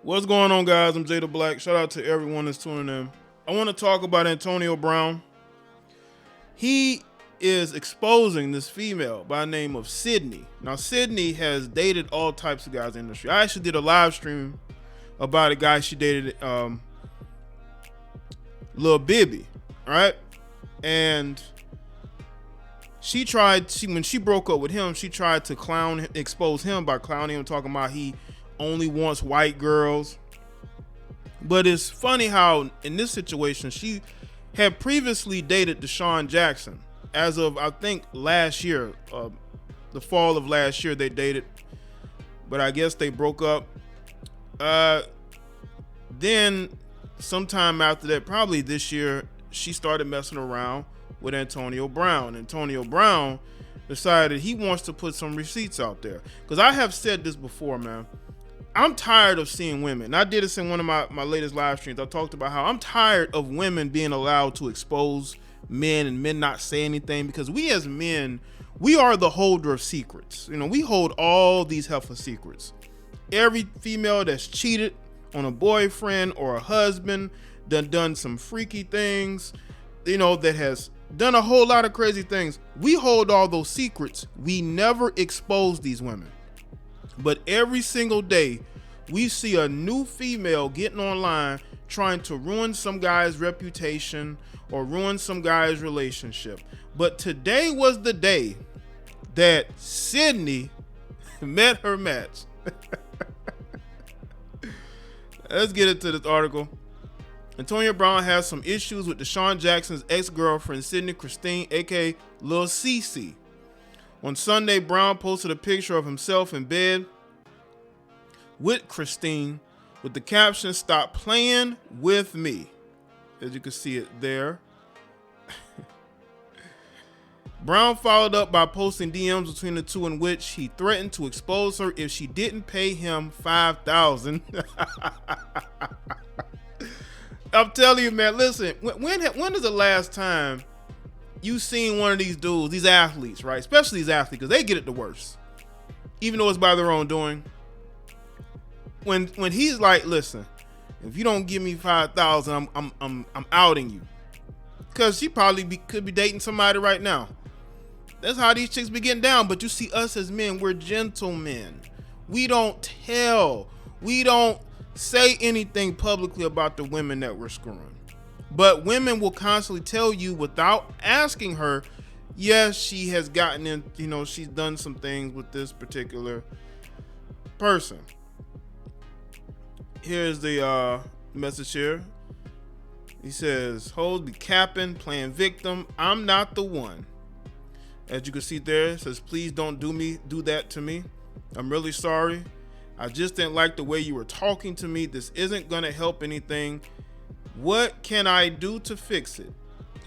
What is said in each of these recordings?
What's going on, guys? I'm Jay the Black. Shout out to everyone that's tuning in. I want to talk about Antonio Brown. He is exposing this female by the name of Cydney. Now, Cydney has dated all types of guys in the industry. I actually did a live stream about a guy she dated, Lil Bibby, right? And when she broke up with him, she tried to expose him by clowning him, talking about he only wants white girls. But it's funny how in this situation, she had previously dated Deshaun Jackson. As of, I think, last year, the fall of last year, they dated, but I guess they broke up. Then sometime after that, probably this year, she started messing around with Antonio Brown. Antonio Brown decided he wants to put some receipts out there. Because I have said this before, man. I'm tired of seeing women. And I did this in one of my latest live streams. I talked about how I'm tired of women being allowed to expose men and men not say anything, because we as men, we are the holder of secrets. You know, we hold all these helpful secrets. Every female that's cheated on a boyfriend or a husband, done some freaky things, you know, that has done a whole lot of crazy things. We hold all those secrets. We never expose these women. But every single day, we see a new female getting online trying to ruin some guy's reputation or ruin some guy's relationship. But today was the day that Cydney met her match. Let's get into this article. Antonio Brown has some issues with Deshaun Jackson's ex-girlfriend, Cydney Christine, aka Lil CC. On Sunday, Brown posted a picture of himself in bed with Christine with the caption, "Stop playing with me." As you can see it there. Brown followed up by posting DMs between the two in which he threatened to expose her if she didn't pay him $5,000. I'm telling you, man, listen, when is the last time you seen one of these dudes, these athletes, right? Especially these athletes, because they get it the worst, even though it's by their own doing. When he's like, listen, if you don't give me $5,000, I'm outing you, because she probably could be dating somebody right now. That's how these chicks be getting down. But you see, us as men, we're gentlemen. We don't tell. We don't say anything publicly about the women that we're screwing. But women will constantly tell you without asking her, yes, she has gotten in, you know, she's done some things with this particular person. Here's the message here. He says, "Hoes be capping, playing victim. I'm not the one." As you can see there, it says, "Please don't do that to me. I'm really sorry. I just didn't like the way you were talking to me. This isn't gonna help anything. What can I do to fix it?"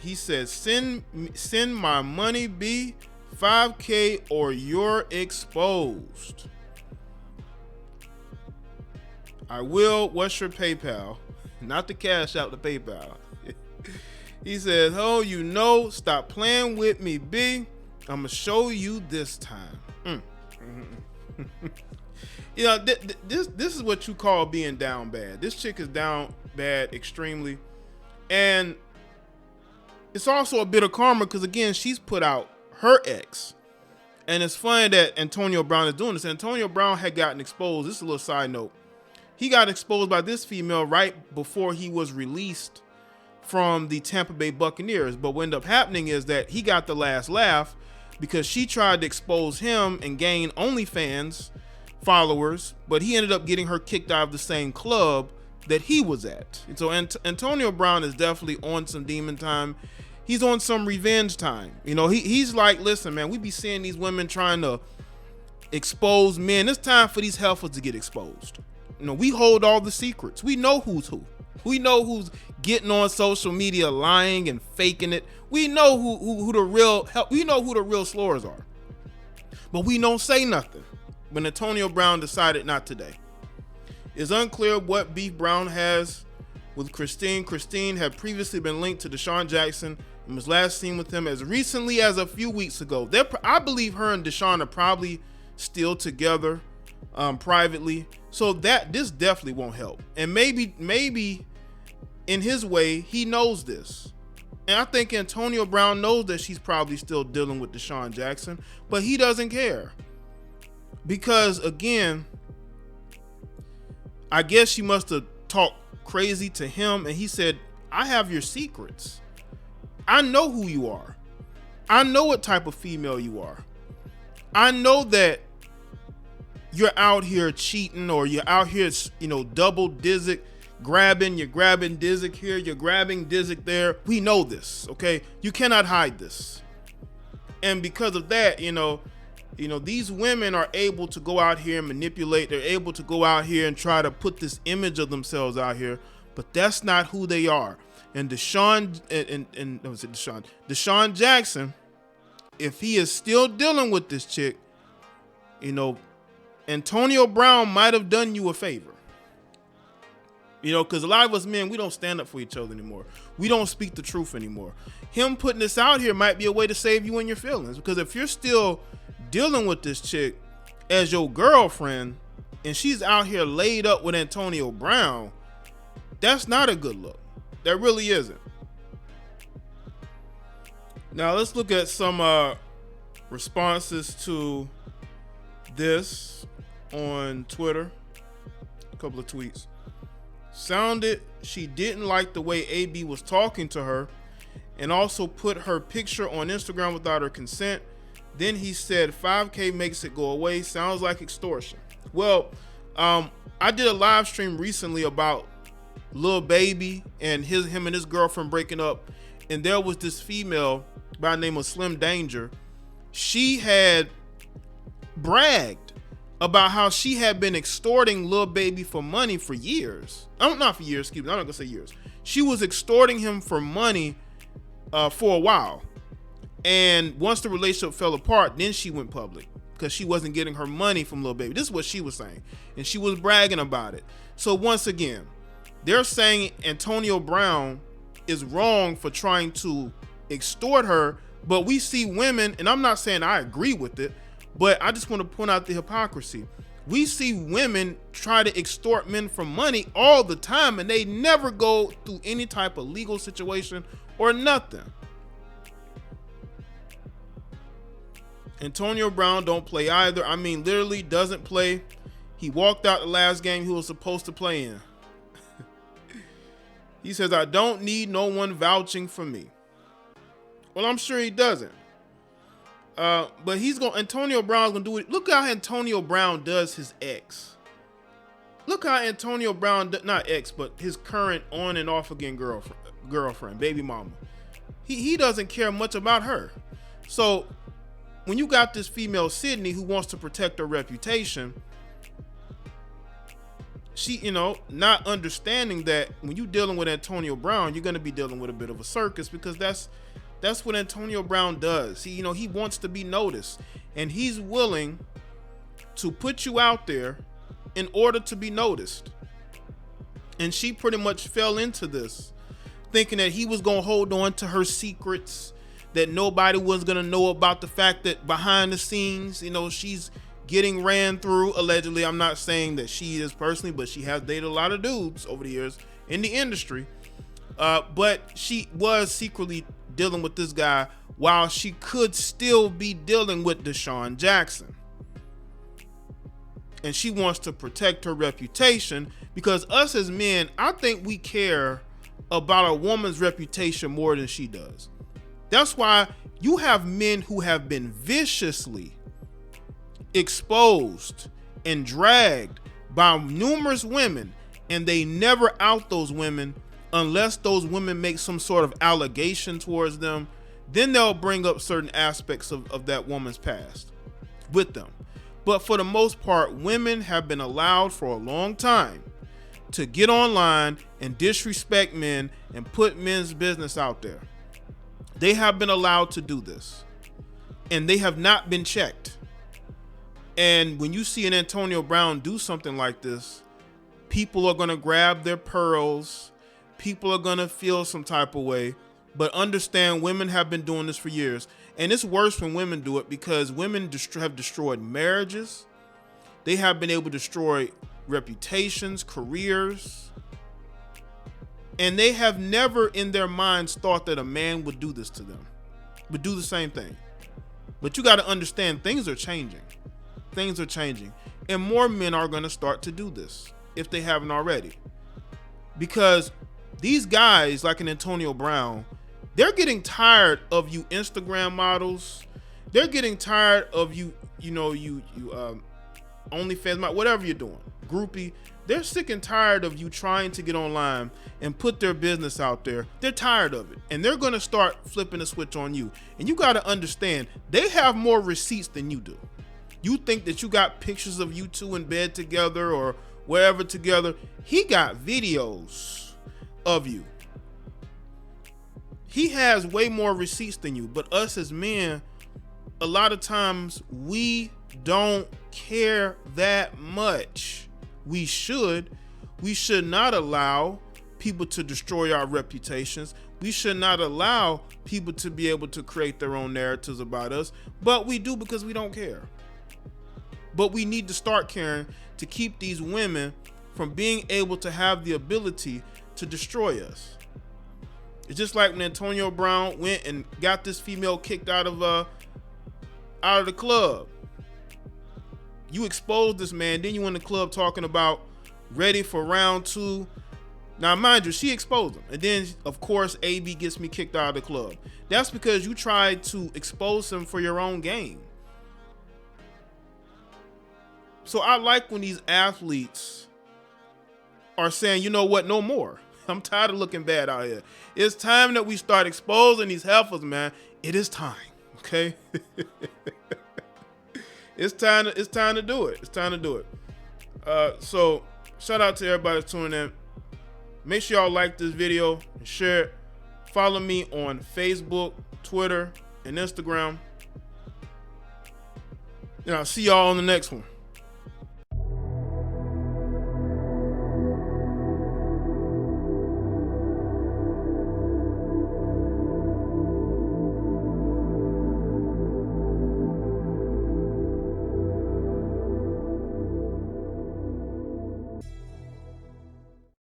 He says, send my money, B, 5K, or you're exposed. I will. What's your PayPal? Not the cash out, the PayPal. He says, "Oh, you know, stop playing with me, B. I'm gonna show you this time." You know, this is what you call being down bad. This chick is down bad extremely, and it's also a bit of karma because, again, she's put out her ex. And it's funny that Antonio Brown is doing this. Antonio Brown had gotten exposed. This is a little side note. He got exposed by this female right before he was released from the Tampa Bay Buccaneers. But what ended up happening is that he got the last laugh because she tried to expose him and gain OnlyFans followers, but he ended up getting her kicked out of the same club that he was at. And so Antonio Brown is definitely on some demon time. He's on some revenge time. You know, he's like, listen, man, we be seeing these women trying to expose men. It's time for these heifers to get exposed. You know, we hold all the secrets. We know who's who. We know who's getting on social media lying and faking it. We know who the real slurs are. But we don't say nothing. But Antonio Brown decided not today. It's unclear what beef Brown has with Christine. Christine had previously been linked to Deshaun Jackson and was last seen with him as recently as a few weeks ago. I believe her and Deshaun are probably still together. privately. So this definitely won't help. And maybe in his way, he knows this. And I think Antonio Brown knows that she's probably still dealing with Deshaun Jackson, but he doesn't care. Because again, I guess she must have talked crazy to him, and he said, I have your secrets. I know who you are. I know what type of female you are. I know that you're out here cheating, or you're out here, double Disick grabbing. You're grabbing Disick here, you're grabbing Disick there. We know this, okay? You cannot hide this. And because of that, these women are able to go out here and manipulate. They're able to go out here and try to put this image of themselves out here, but that's not who they are. And Deshaun Jackson, if he is still dealing with this chick, Antonio Brown might have done you a favor. Because a lot of us men, we don't stand up for each other anymore. We don't speak the truth anymore. Him putting this out here might be a way to save you in your feelings. Because if you're still dealing with this chick as your girlfriend, and she's out here laid up with Antonio Brown, that's not a good look. That really isn't. Now let's look at some responses to this on Twitter. A couple of tweets. Sounded she didn't like the way AB was talking to her, and also put her picture on Instagram without her consent. Then he said 5K makes it go away. Sounds like extortion. Well, I did a live stream recently about Lil Baby and him and his girlfriend breaking up, and there was this female by the name of Slim Danger. She had bragged about how she had been extorting Lil Baby for money for years. Not for years, excuse me. I'm not gonna say years. She was extorting him for money for a while. And once the relationship fell apart, then she went public because she wasn't getting her money from Lil Baby. This is what she was saying. And she was bragging about it. So once again, they're saying Antonio Brown is wrong for trying to extort her, but we see women, and I'm not saying I agree with it, but I just want to point out the hypocrisy. We see women try to extort men for money all the time, and they never go through any type of legal situation or nothing. Antonio Brown don't play either. I mean, literally doesn't play. He walked out the last game he was supposed to play in. He says, I don't need no one vouching for me. Well, I'm sure he doesn't. But Antonio Brown's gonna do it. Look how Antonio Brown does his ex. Look how Antonio Brown, not ex, but his current on and off again girlfriend, baby mama. He doesn't care much about her. So when you got this female Cydney who wants to protect her reputation, she, not understanding that when you're dealing with Antonio Brown, you're gonna be dealing with a bit of a circus, because that's what Antonio Brown does. He wants to be noticed, and he's willing to put you out there in order to be noticed. And she pretty much fell into this, thinking that he was gonna hold on to her secrets, that nobody was gonna know about the fact that behind the scenes, she's getting ran through, allegedly. I'm not saying that she is personally, but she has dated a lot of dudes over the years in the industry. But she was secretly dealing with this guy while she could still be dealing with Deshaun Jackson. And she wants to protect her reputation, because us as men, I think we care about a woman's reputation more than she does. That's why you have men who have been viciously exposed and dragged by numerous women, and they never out those women unless those women make some sort of allegation towards them. Then they'll bring up certain aspects of that woman's past with them. But for the most part, women have been allowed for a long time to get online and disrespect men and put men's business out there. They have been allowed to do this, and they have not been checked. And when you see an Antonio Brown do something like this, people are going to grab their pearls. People are going to feel some type of way. But understand, women have been doing this for years. And it's worse when women do it, because women have destroyed marriages. They have been able to destroy reputations, careers, and they have never in their minds thought that a man would do this to them, would do the same thing. But you got to understand, things are changing. Things are changing. And more men are going to start to do this if they haven't already. Because these guys like an Antonio Brown, they're getting tired of you Instagram models. They're getting tired of you OnlyFans, whatever you're doing, groupie. They're sick and tired of you trying to get online and put their business out there. They're tired of it. And they're going to start flipping the switch on you. And you got to understand, they have more receipts than you do. You think that you got pictures of you two in bed together or wherever together. He got videos of you. He has way more receipts than you. But us as men, a lot of times we don't care that much. We should not allow people to destroy our reputations. We should not allow people to be able to create their own narratives about us, but we do because we don't care. But we need to start caring to keep these women from being able to have the ability to destroy us. It's just like when Antonio Brown went and got this female kicked out of the club. You exposed this man, then you in the club talking about ready for round 2. Now, mind you, she exposed him. And then, of course, AB gets me kicked out of the club. That's because you tried to expose him for your own gain. So I like when these athletes are saying, you know what, no more. I'm tired of looking bad out here. It's time that we start exposing these heifers, man. It is time, okay? It's time to do it. It's time to do it. So shout out to everybody that's tuning in. Make sure y'all like this video and share it. Follow me on Facebook, Twitter, and Instagram. And I'll see y'all on the next one.